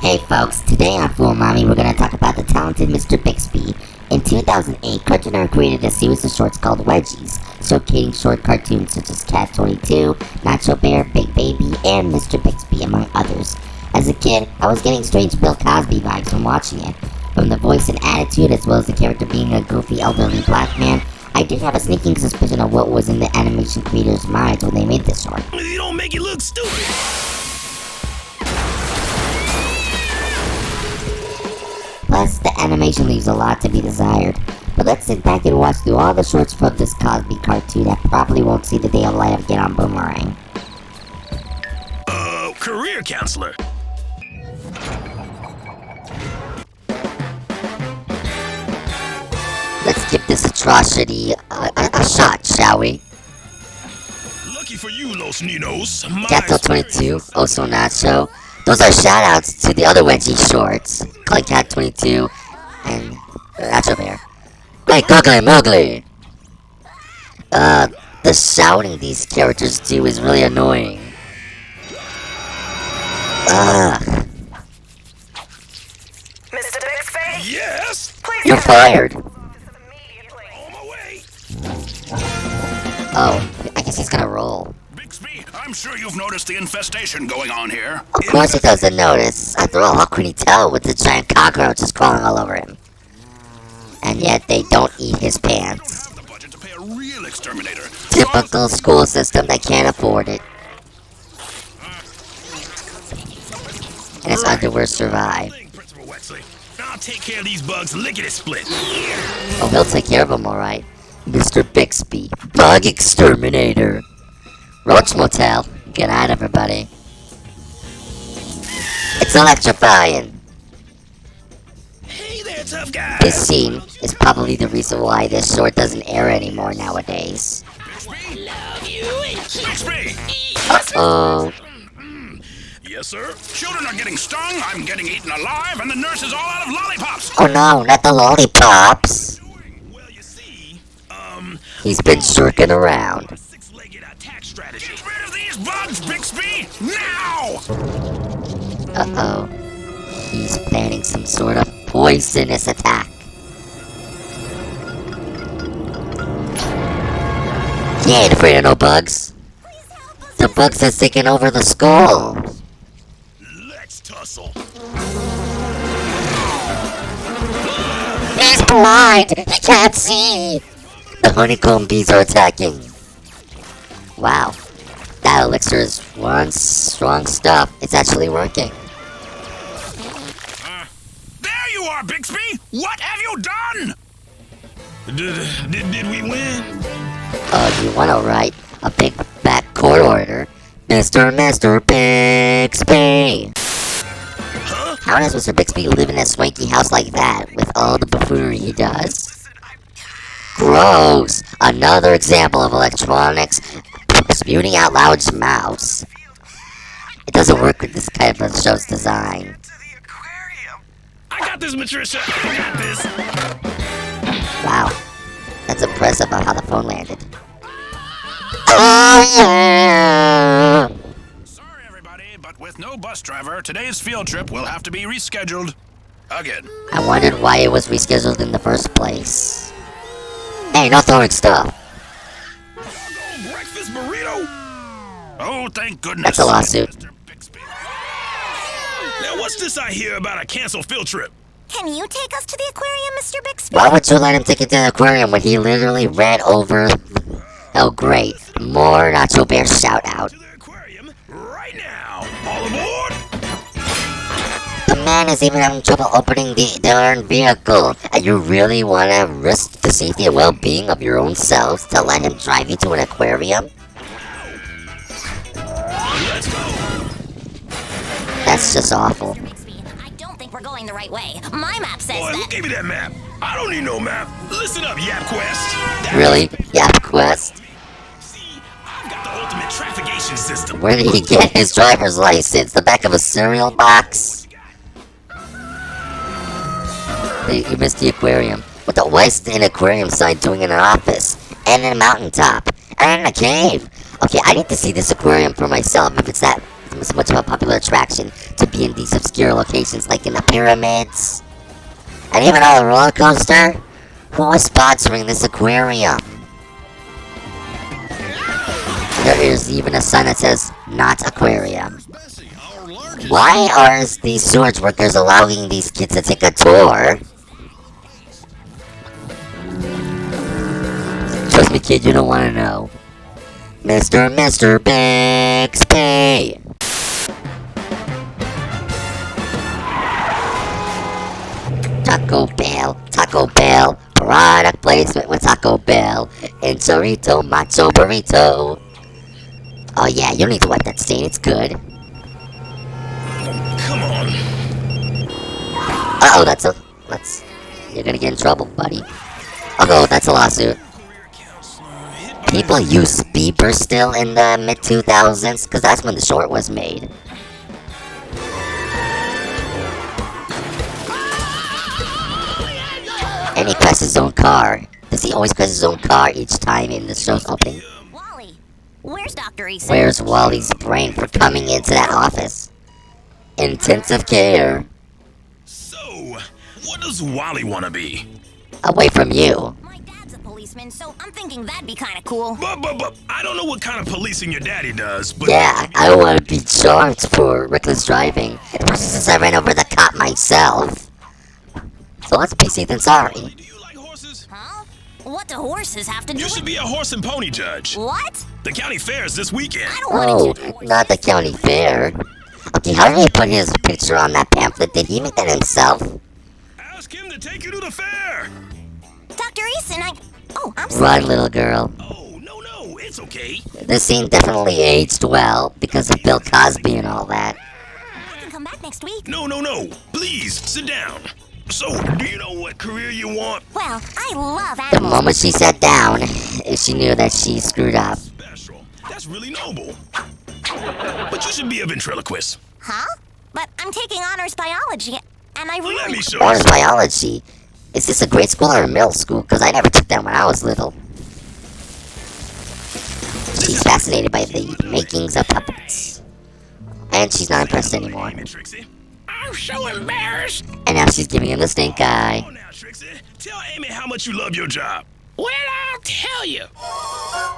Hey folks, today on Fool Mommy we're going to talk about the talented Mr. Bixby. In 2008, Cartoon Network created a series of shorts called Wedgies, showcasing short cartoons such as Cat 22, Nacho Bear, Big Baby, and Mr. Bixby, among others. As a kid, I was getting strange Bill Cosby vibes from watching it. From the voice and attitude, as well as the character being a goofy elderly black man, I did have a sneaking suspicion of what was in the animation creators' minds when they made this short. You don't make it look stupid. Plus, the animation leaves a lot to be desired. But let's sit back and watch through all the shorts from this Cosby cartoon that probably won't see the day of light again on Boomerang. Career counselor. Let's give this atrocity a shot, shall we? Lucky for you, Los Ninos. Cat 22, also Nacho. Those are shoutouts to the other Wedgie shorts, called Cat 22 and Nacho Bear. Great Googly Moogly! The shouting these characters do is really annoying. Mr. Bixby? Yes. Please You're fired. immediately. On my way. Oh, I guess he's gonna roll. Bixby, I'm sure you've noticed the infestation going on here. Of course he doesn't notice. After all, how could he tell with the giant cockroaches crawling all over him? And yet they don't eat his pants. The budget to pay a real exterminator. Typical school system that can't afford it. And his underwear survive. Principal Wexley. I'll take care of these bugs lickety-split. Oh, he'll take care of them alright. Mr. Bixby, Bug Exterminator. Roach Motel. Good night, everybody. It's electrifying. Hey there, tough guy. This scene is probably the reason why this short doesn't air anymore nowadays. Bixby, love you. Bixby. Uh-oh. Yes, sir. Children are getting stung. I'm getting eaten alive, and the nurse is all out of lollipops. Oh no, not the lollipops. Well, you see, He's been shirking around. six-legged attack strategy. Get rid of these bugs, Bixby, now! Uh-oh. He's planning some sort of poisonous attack. He ain't afraid of no bugs. The bugs has taken over the school. Let's tussle. He's blind! He can't see! The honeycomb bees are attacking. Wow. That elixir is one strong stuff. It's actually working. There you are, Bixby! What have you done? Did we win? Oh, you want to write a big fat court order. Mr. Bixby! Huh? How does Mr. Bixby live in a swanky house like that with all the buffoonery he does? Gross! Another example of electronics spewing out loud's mouths. It doesn't work with this kind of a show's design. To the aquarium. I got this, Matricia. I got this. Wow. That's impressive on how the phone landed. Oh yeah! Sorry, everybody, but with no bus driver, today's field trip will have to be rescheduled. Again. I wondered why it was rescheduled in the first place. Hey, no throwing stuff. Doggone breakfast burrito? Oh, thank goodness. That's a lawsuit. Mr. Bixby. Now, what's this I hear about a canceled field trip? Can you take us to the aquarium, Mr. Bixby? Why would you let him take it to the aquarium when he literally ran over? Oh great, more Nacho Bear shout out. To the aquarium right now. All aboard! The man is even having trouble opening the darn vehicle. And you really want to risk the safety and well-being of your own selves to let him drive you to an aquarium? Let's go. That's just awful. Mr. Bixby, I don't think we're going the right way. My map says Boy, who that. gave me that map? I don't need no map. Listen up, YapQuest. Really? YapQuest? See, I've got the ultimate traffication system. Where did he get his driver's license? The back of a cereal box? You missed the aquarium. What the West End Aquarium sign doing in an office? And in a mountaintop? And in a cave? Okay, I need to see this aquarium for myself if it's that so much of a popular attraction to be in these obscure locations. locations like in the pyramids. And even on the roller coaster? Who was sponsoring this aquarium? There is even a sign that says, not aquarium. Why are these sewage workers allowing these kids to take a tour? Trust me, kid, you don't want to know. Mr. Bixby! Taco Bell, product placement with Taco Bell, and Chorito Macho Burrito. Oh yeah, you don't need to wipe that stain, it's good. Come on. Uh-oh, you're gonna get in trouble, buddy. Uh-oh, that's a lawsuit. People use beepers still in the mid-2000s, because that's when the short was made. And he crashes his own car. Does he always crash his own car each time in the show's opening? Wally, where's Dr. Eason? Where's Wally's brain for coming into that office? Intensive care. So, what does Wally want to be? Away from you. My dad's a policeman, so I'm thinking that'd be kind of cool. But, I don't know what kind of policing your daddy does, but... Yeah, I want to be charged for reckless driving, especially since I ran over the cop myself. So let's be safe than sorry. Do you like horses? Huh? What do horses have to do You with... should be a horse and pony judge. What? The county fair is this weekend. I don't want Oh, to judge horses. not the county fair. Okay, how did he put his picture on that pamphlet? Did he make that himself? Ask him to take you to the fair. Dr. Eason, Oh, I'm Run, sorry. little girl. Oh, no, it's okay. This scene definitely aged well because of Bill Cosby and all that. I can come back next week. No. Please, sit down. So, do you know what career you want? Well, I love The animals. moment she sat down, she knew that she screwed up. Special. That's really noble. But you should be a ventriloquist. Huh? But I'm taking honors biology, and I Let really... me show What is you. biology? Is this a grade school or a middle school? Because I never took that when I was little. She's fascinated by the makings of puppets. And she's not impressed anymore. Amy, Trixie. I'm so embarrassed. And now she's giving him the stink eye. Oh, now, Trixie. Tell Amy how much you love your job. Well, I'll tell you.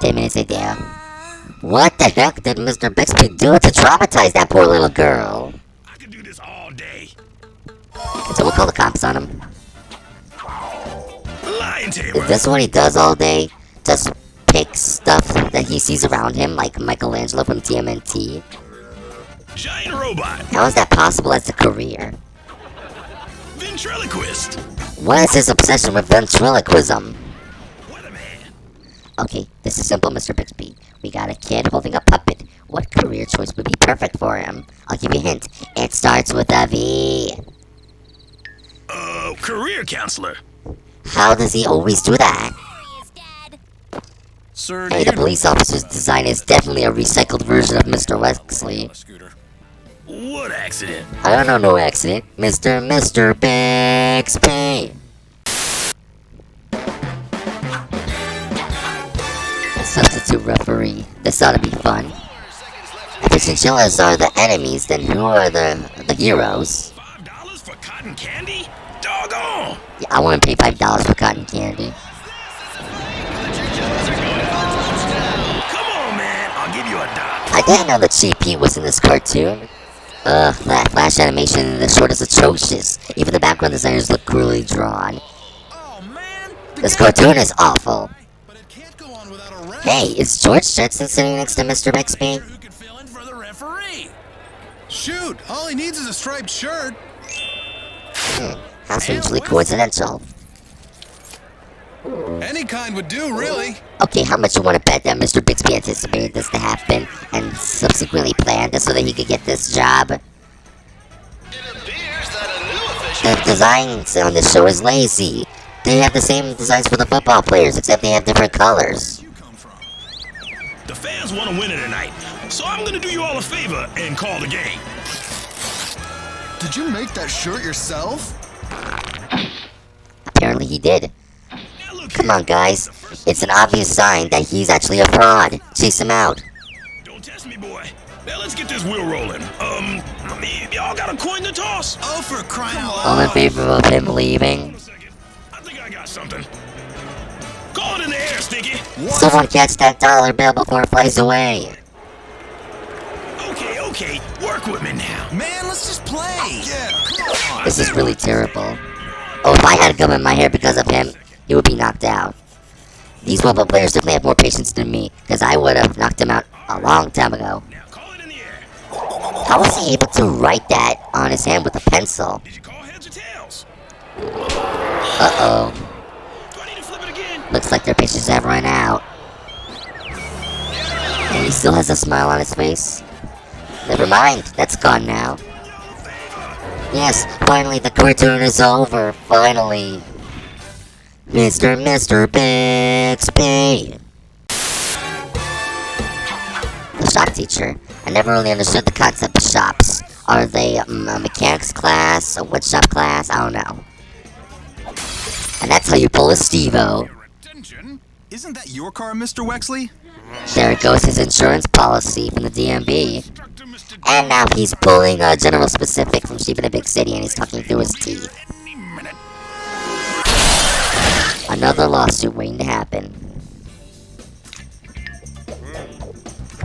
10 minutes later. What the heck did Mr. Bixby do to traumatize that poor little girl? I could do this all day. So we'll call the cops on him. Lion tamer. Is this what he does all day? Just pick stuff that he sees around him, like Michelangelo from TMNT? Giant robot. How is that possible as a career? Ventriloquist. What is his obsession with ventriloquism? Weatherman. Okay, this is simple, Mr. Bixby. We got a kid holding a puppet. What career choice would be perfect for him? I'll give you a hint. It starts with a V. Career counselor. How does he always do that? He is dead. Sir, Hey, the police officer's design is definitely a recycled version of Mr. Wesley. scooter. What accident? I don't know, no accident. Mr. Bixby. Substitute referee. This ought to be fun. If the chinchillas are the enemies, then who are the heroes? $5 for cotton candy? Doggone! Yeah, I want to pay $5 for cotton candy. Come on, man. I'll give you $1. I didn't know that Chief Pete was in this cartoon. That flash animation in this short is atrocious. Even the background designers look cruelly drawn. Oh man! This cartoon is awful. But it can't go on without a ref. Hey, is George Jetson sitting next to Mr. Bixby? Who could fill in for the referee? Shoot! All he needs is a striped shirt. How strangely coincidental. Any kind would do, really. Okay, how much you want to bet that Mr. Bixby anticipated this to happen and subsequently planned this so that he could get this job? It appears that a new official The designs on this show is lazy. They have the same designs for the football players, except they have different colors. You come from? The fans want to win it tonight, so I'm gonna do you all a favor and call the game. Did you make that shirt yourself? Apparently he did. Now look Come here. on, guys. It's an obvious sign that he's actually a fraud. Chase him out. Don't test me, boy. Now let's get this wheel rolling. y'all got a coin to toss. Oh, for crying out All in loud. favor of him leaving. Hold on a second. I think I got something. Call it in the air, Sticky. Someone catch that dollar bill before it flies away. Okay, work with me now. Man, let's just play. Yeah, come on. This is really terrible. Oh, if I had gum in my hair because of him, he would be knocked out. These football players definitely have more patience than me, because I would have knocked him out a long time ago. Now call it in the air. How was he able to write that on his hand with a pencil? Did you call heads or tails? Uh-oh. Do I need to flip it again? Looks like their patience have run out. And he still has a smile on his face. Never mind, that's gone now. Yes, finally the cartoon is over. Finally. Mr. Bixby. The shop teacher. I never really understood the concept of shops. Are they a mechanics class? A wood shop class? I don't know. And that's how you pull a Steve-O. Your attention. Isn't that your car, Mr. Wexley? There goes his insurance policy from the DMV. Instructor Mr. And now he's pulling a General Specific from Sheep in a Big City and he's talking through his teeth. Any minute. Another lawsuit waiting to happen.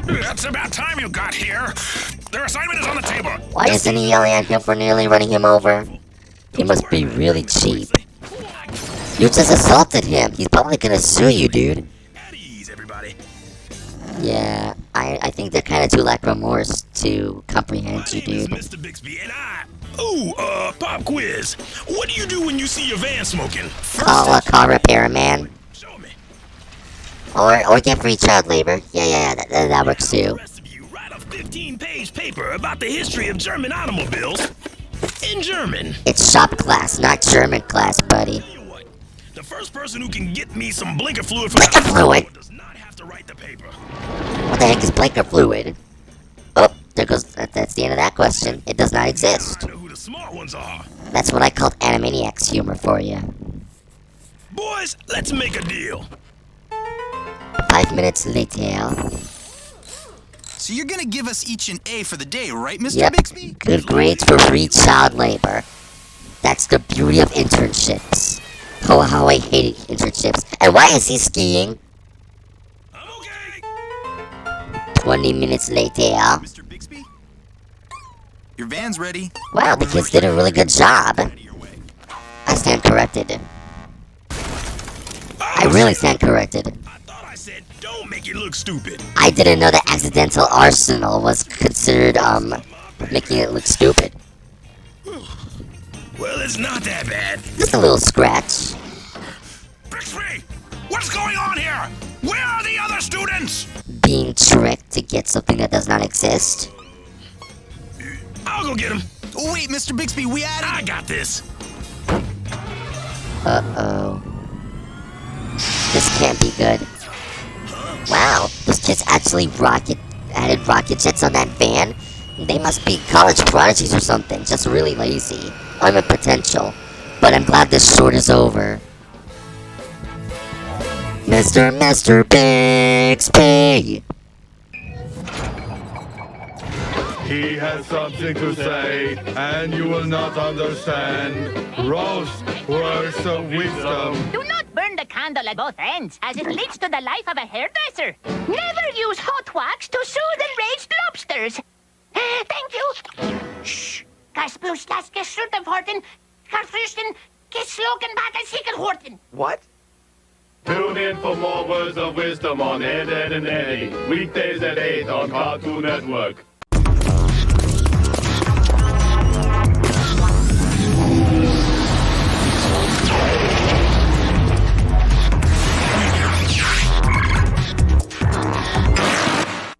That's about time you got here. Their assignment is on the table. Why isn't he yelling at him for nearly running him over? He must be really cheap. You just assaulted him. He's probably gonna sue you, dude. At ease, everybody. Yeah, I think they're kind of too lack remorse to comprehend you, My name is dude. Mr. Bixby, and I... Ooh, pop quiz. What do you do when you see your van smoking? Call a car repairman. Show me. Or get free child labor. Yeah, that works The too. rest of you write a 15-page paper about the history of German automobiles in German. It's shop class, not German class, buddy. Tell you what, the first person who can get me some blinker fluid from Blinker fluid? does not have to write the paper. What the heck is blinker fluid? Oh, there goes. That's the end of that question. It does not exist. I know who the smart ones are. That's what I called Animaniacs humor for you. Boys, let's make a deal. 5 minutes later. So you're gonna give us each an A for the day, right, Mr. Yep, Bixby? good grades for free child labor. That's the beauty of internships. Oh, how I hated internships. And why is he skiing? I'm okay. 20 minutes later. Mr. Bixby? Your van's ready. Wow, the kids did a really good job. Out of your way. I stand corrected. I really stand corrected. I thought I said don't make it look stupid. I didn't know that accidental arsenal was considered, making it look stupid. Well, it's not that bad. Just a little scratch. Bixby, what's going on here? Where are the other students? Being tricked to get something that does not exist. I'll go get them. Oh, wait, Mr. Bixby, we I added... got this. Uh-oh. This can't be good. Wow, those kids actually added rocket jets on that van? They must be college prodigies or something, just really lazy. I'm a potential, but I'm glad this short is over. Mr. Bixby! He has something to say, and you will not understand. Roast words of wisdom. Do not burn the candle at both ends, as it leads to the life of a hairdresser. Never use hot wax to soothe enraged lobsters. Thank you. Shh. Kaspuus das geschruten worden. Karfrüsten gesloken backen siegelhorten. What? Tune in for more words of wisdom on Ed, Ed, and Eddie. Weekdays at 8 on Cartoon Network.